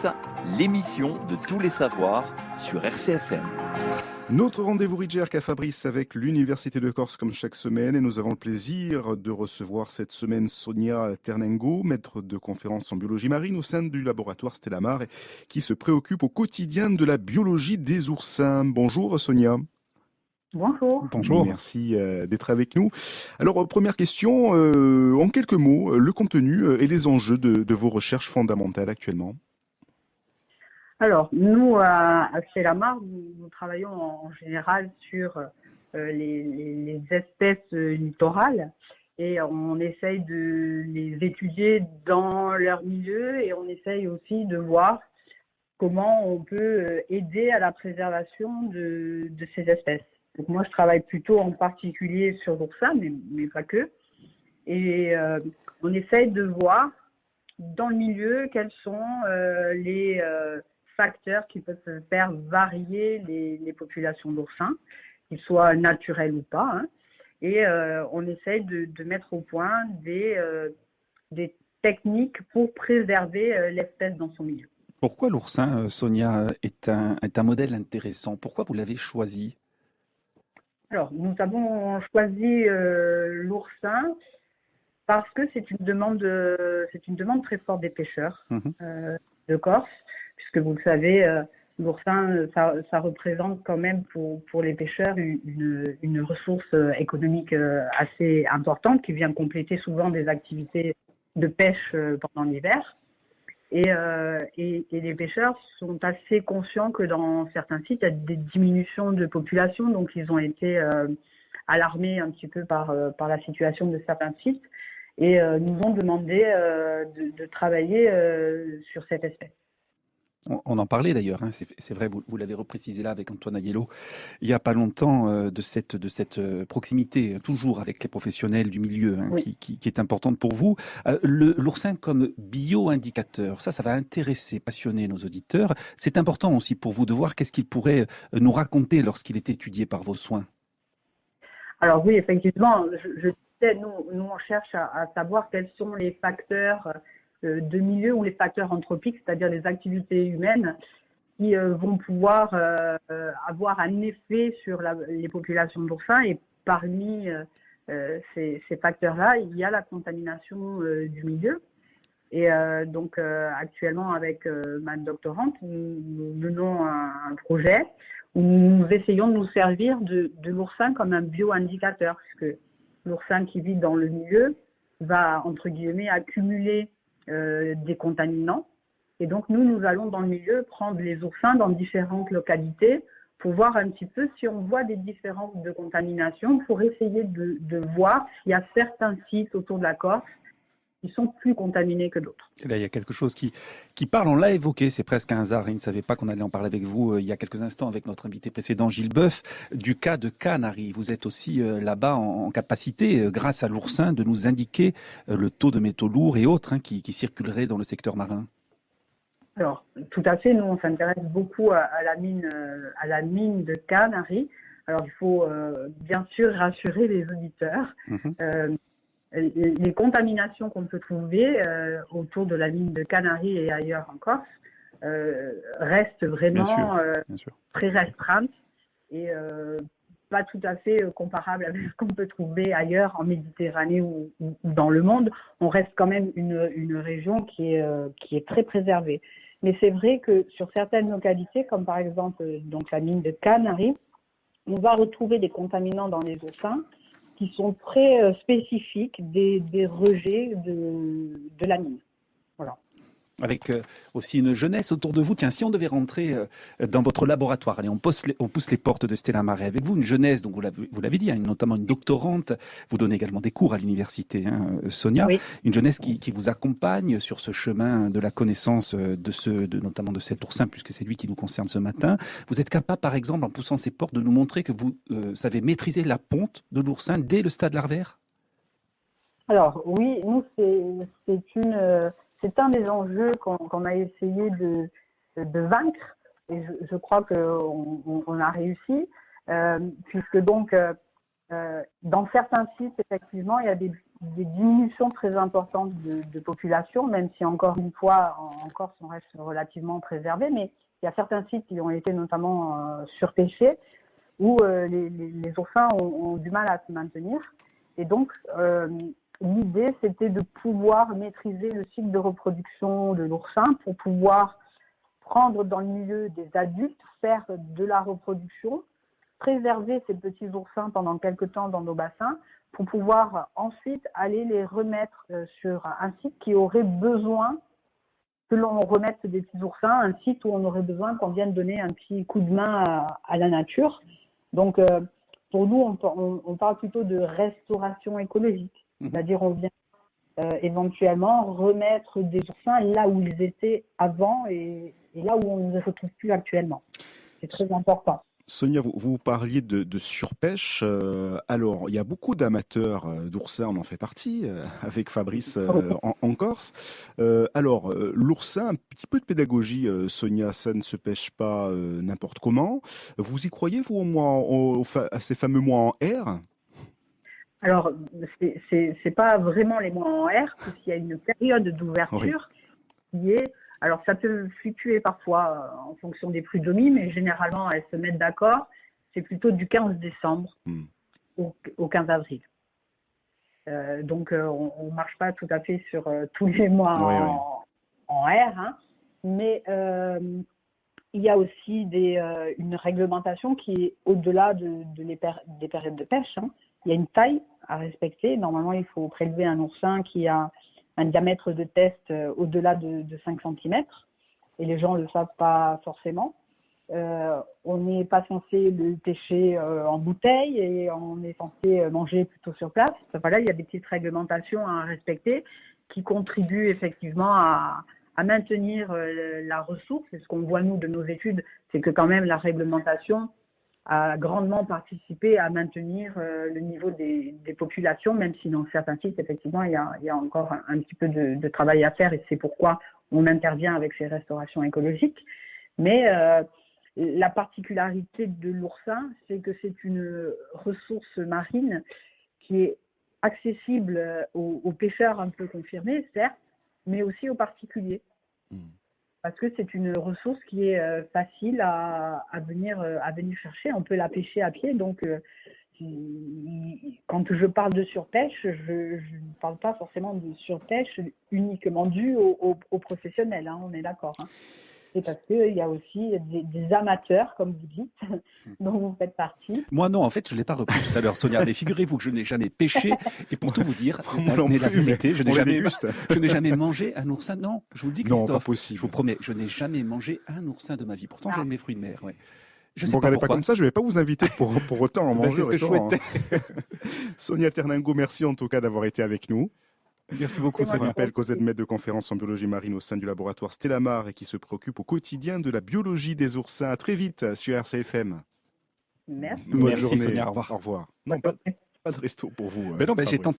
Tous, l'émission de tous les savoirs sur RCFM. Notre rendez-vous Ridgerc à Fabrice avec l'Université de Corse comme chaque semaine et nous avons le plaisir de recevoir cette semaine Sonia Ternengo, maître de conférence en biologie marine au sein du laboratoire Stella Mar qui se préoccupe au quotidien de la biologie des oursins. Bonjour Sonia. Bonjour. Bonjour. Merci d'être avec nous. Alors, première question, en quelques mots, le contenu et les enjeux de vos recherches fondamentales actuellement. Alors, nous, à Stella Mar, nous travaillons en général sur les espèces littorales et on essaye de les étudier dans leur milieu et on essaye aussi de voir comment on peut aider à la préservation de ces espèces. Donc moi, je travaille plutôt en particulier sur l'oursin, mais pas que. Et on essaye de voir dans le milieu quels sont les facteurs qui peuvent faire varier les populations d'oursins, qu'ils soient naturels ou pas. Hein. Et on essaye de mettre au point des techniques pour préserver l'espèce dans son milieu. Pourquoi l'oursin, Sonia, est un modèle intéressant? Pourquoi vous l'avez choisi? Alors, nous avons choisi l'oursin parce que c'est une demande très forte des pêcheurs de Corse, puisque vous le savez, l'oursin, ça représente quand même pour les pêcheurs une ressource économique assez importante qui vient compléter souvent des activités de pêche pendant l'hiver. Et les pêcheurs sont assez conscients que dans certains sites, il y a des diminutions de population, donc ils ont été alarmés un petit peu par la situation de certains sites et nous ont demandé de travailler sur cette espèce. On en parlait d'ailleurs, hein, c'est vrai, vous l'avez reprécisé là avec Antoine Aiello, il n'y a pas longtemps de cette proximité, toujours avec les professionnels du milieu, hein, oui. qui est importante pour vous. L'oursin comme bio-indicateur, ça va intéresser, passionner nos auditeurs. C'est important aussi pour vous de voir qu'est-ce qu'il pourrait nous raconter lorsqu'il est étudié par vos soins. Alors oui, effectivement, je disais, nous on cherche à savoir quels sont les facteurs de milieu ou les facteurs anthropiques, c'est-à-dire les activités humaines qui vont pouvoir avoir un effet sur les populations d'oursins. Et parmi ces facteurs-là, il y a la contamination du milieu. Et donc actuellement, avec ma doctorante, nous menons un projet où nous essayons de nous servir de l'oursin comme un bio-indicateur, puisque l'oursin qui vit dans le milieu va, entre guillemets, accumuler des contaminants. Et donc, nous allons dans le milieu prendre les oursins dans différentes localités pour voir un petit peu si on voit des différences de contamination, pour essayer de voir s'il y a certains sites autour de la Corse qui sont plus contaminés que d'autres. Et là, il y a quelque chose qui parle, on l'a évoqué, c'est presque un hasard, il ne savait pas qu'on allait en parler avec vous il y a quelques instants avec notre invité précédent, Gilles Boeuf, du cas de Canaries. Vous êtes aussi là-bas en capacité, grâce à l'oursin, de nous indiquer le taux de métaux lourds et autres qui circuleraient dans le secteur marin. Alors, tout à fait, nous on s'intéresse beaucoup à la mine de Canaries. Alors, il faut bien sûr rassurer les auditeurs. Les contaminations qu'on peut trouver autour de la mine de Canaries et ailleurs en Corse restent vraiment bien sûr. Très restreintes et pas tout à fait comparables avec ce qu'on peut trouver ailleurs en Méditerranée ou dans le monde. On reste quand même une région qui est très préservée. Mais c'est vrai que sur certaines localités, comme par exemple donc la mine de Canaries, on va retrouver des contaminants dans les oursins qui sont très spécifiques des rejets de la mine. Voilà. Avec aussi une jeunesse autour de vous. Tiens, si on devait rentrer dans votre laboratoire, allez, on pousse les portes de Stella Mar. Avec vous, une jeunesse, donc vous l'avez dit, hein, notamment une doctorante, vous donnez également des cours à l'université, hein, Sonia, oui. Une jeunesse qui vous accompagne sur ce chemin de la connaissance notamment de cet oursin, puisque c'est lui qui nous concerne ce matin. Vous êtes capable, par exemple, en poussant ces portes, de nous montrer que vous savez maîtriser la ponte de l'oursin dès le stade larvaire? Alors oui, nous, c'est un des enjeux qu'on a essayé de vaincre, et je crois qu'on a réussi, puisque donc dans certains sites, effectivement, il y a des diminutions très importantes de population, même si encore une fois, en Corse, on reste relativement préservé, mais il y a certains sites qui ont été notamment surpêchés, où les oursins ont du mal à se maintenir. Et donc, l'idée, c'était de pouvoir maîtriser le cycle de reproduction de l'oursin pour pouvoir prendre dans le milieu des adultes, faire de la reproduction, préserver ces petits oursins pendant quelques temps dans nos bassins pour pouvoir ensuite aller les remettre sur un site qui aurait besoin que l'on remette des petits oursins, un site où on aurait besoin qu'on vienne donner un petit coup de main à la nature. Donc, pour nous, on parle plutôt de restauration écologique. C'est-à-dire, on vient éventuellement remettre des oursins là où ils étaient avant et là où on ne les retrouve plus actuellement. C'est très important. Sonia, vous parliez de surpêche. Alors, il y a beaucoup d'amateurs d'oursins, on en fait partie, avec Fabrice en Corse. Alors, l'oursin, un petit peu de pédagogie, Sonia, ça ne se pêche pas n'importe comment. Vous y croyez, vous, au moins, à ces fameux mois en R? Alors, c'est pas vraiment les mois en R, puisqu'il y a une période d'ouverture qui est... Alors, ça peut fluctuer parfois en fonction des prud'homies, mais généralement, elles se mettent d'accord. C'est plutôt du 15 décembre au 15 avril. Donc, on ne marche pas tout à fait sur tous les mois en R, hein, mais il y a aussi une réglementation qui est au-delà des périodes de pêche. Hein. Il y a une taille à respecter. Normalement, il faut prélever un oursin qui a un diamètre de test au-delà de 5 cm. Et les gens ne le savent pas forcément. On n'est pas censé le pêcher en bouteille et on est censé manger plutôt sur place. Voilà, il y a des petites réglementations à respecter qui contribuent effectivement à maintenir la ressource. Et ce qu'on voit, nous, de nos études, c'est que quand même la réglementation a grandement participé à maintenir le niveau des populations, même si dans certains sites, effectivement, il y a encore un petit peu de travail à faire et c'est pourquoi on intervient avec ces restaurations écologiques. Mais la particularité de l'oursin, c'est que c'est une ressource marine qui est accessible aux pêcheurs un peu confirmés, certes, mais aussi aux particuliers. Parce que c'est une ressource qui est facile à venir chercher. On peut la pêcher à pied. Donc, quand je parle de surpêche, je ne parle pas forcément de surpêche uniquement due aux professionnels. Hein, on est d'accord. Hein. C'est parce qu'il y a aussi des amateurs, comme vous dites, dont vous faites partie. Moi, non, en fait, je ne l'ai pas repris tout à l'heure, Sonia. Mais figurez-vous que je n'ai jamais pêché. Et pour tout vous dire, la vérité, je n'ai jamais mangé un oursin. Non, je vous le dis, Christophe. Non, pas possible. Je vous promets, je n'ai jamais mangé un oursin de ma vie. Pourtant, j'aime les fruits de mer. Ouais. Je sais bon, pas regardez pas comme ça, je ne vais pas vous inviter pour autant en manger au c'est ce restaurant. que je souhaitais. Sonia Ternengo, merci en tout cas d'avoir été avec nous. Merci beaucoup, Je rappelle que vous êtes maître de conférence en biologie marine au sein du laboratoire Stellamar et qui se préoccupe au quotidien de la biologie des oursins. À très vite sur RCFM. Merci. Bonne Merci, journée. Sonia. Au revoir. Au revoir. Non, pas de resto pour vous. Mais non, j'ai tenté.